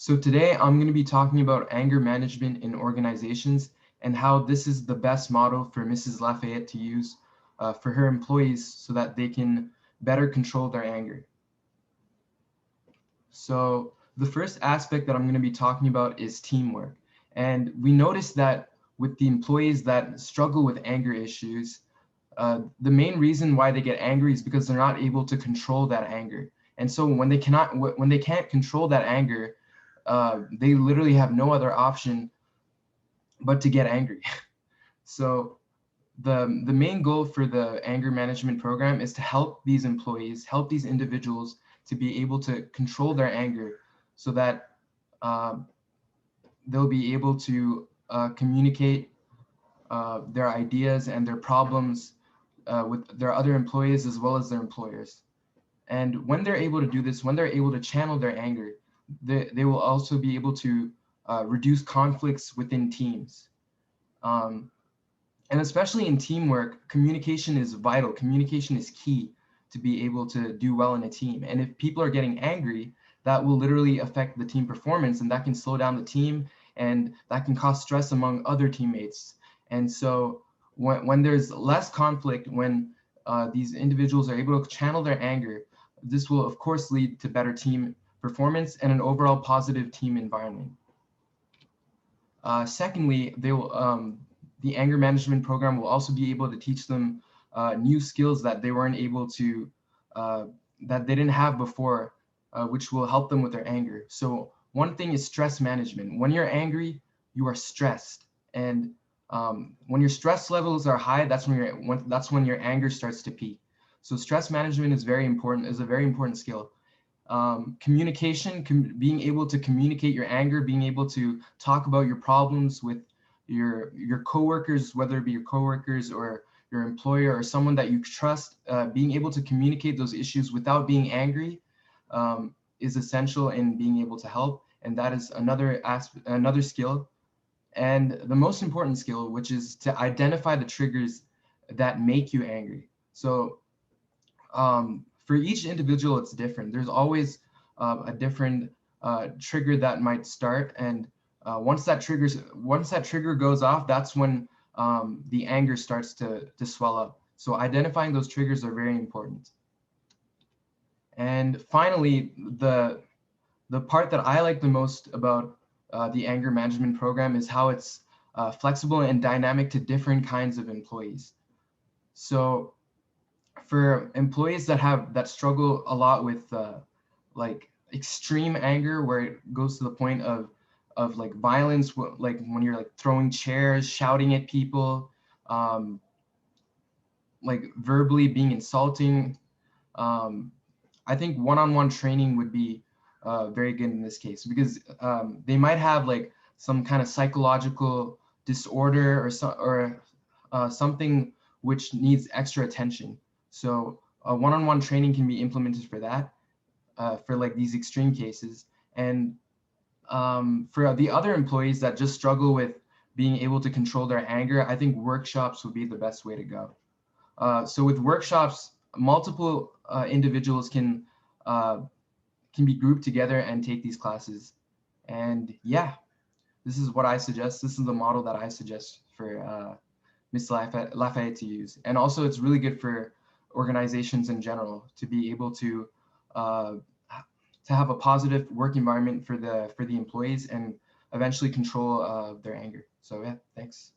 So today I'm going to be talking about anger management in organizations and how this is the best model for Mrs. Lafayette to use for her employees so that they can better control their anger. So the first aspect that I'm going to be talking about is teamwork. And we noticed that with the employees that struggle with anger issues, the main reason why they get angry is because they're not able to control that anger. And so when they can't control that anger, they literally have no other option but to get angry. So the main goal for the anger management program is to help these employees, help these individuals to be able to control their anger so that uh, they'll be able to communicate their ideas and their problems with their other employees as well as their employers. And when they're able to do this, when they're able to channel their anger, they will also be able to reduce conflicts within teams. Um, and especially in teamwork, communication is vital. Communication is key to be able to do well in a team. And if people are getting angry, that will literally affect the team performance, and that can slow down the team, and that can cause stress among other teammates. And so when there's less conflict, when these individuals are able to channel their anger, this will of course lead to better team performance and an overall positive team environment. Secondly, the anger management program will also be able to teach them new skills that they weren't able to, that they didn't have before, which will help them with their anger. So one thing is stress management. When you're angry, you are stressed, and when your stress levels are high, that's when your anger starts to peak. So stress management is very important, is a very important skill. Communication, being able to communicate your anger, being able to talk about your problems with your coworkers, whether it be your coworkers or your employer or someone that you trust, being able to communicate those issues without being angry is essential in being able to help. And that is another skill. And the most important skill, which is to identify the triggers that make you angry. So for each individual, it's different. There's always a different trigger that might start, and once that trigger goes off, that's when the anger starts to swell up. So identifying those triggers are very important. And finally, the part that I like the most about the anger management program is how it's flexible and dynamic to different kinds of employees. So for employees that struggle a lot with like extreme anger, where it goes to the point of like violence, like when you're like throwing chairs, shouting at people, like verbally being insulting, I think one-on-one training would be very good in this case, because they might have like some kind of psychological disorder or something which needs extra attention. So one-on-one training can be implemented for that, for like these extreme cases. And for the other employees that just struggle with being able to control their anger, I think workshops would be the best way to go. So with workshops, multiple individuals can be grouped together and take these classes. And yeah, this is what I suggest. This is the model that I suggest for Ms. Lafayette to use. And also it's really good for organizations in general to be able to have a positive work environment for the employees and eventually control their anger. So yeah, thanks.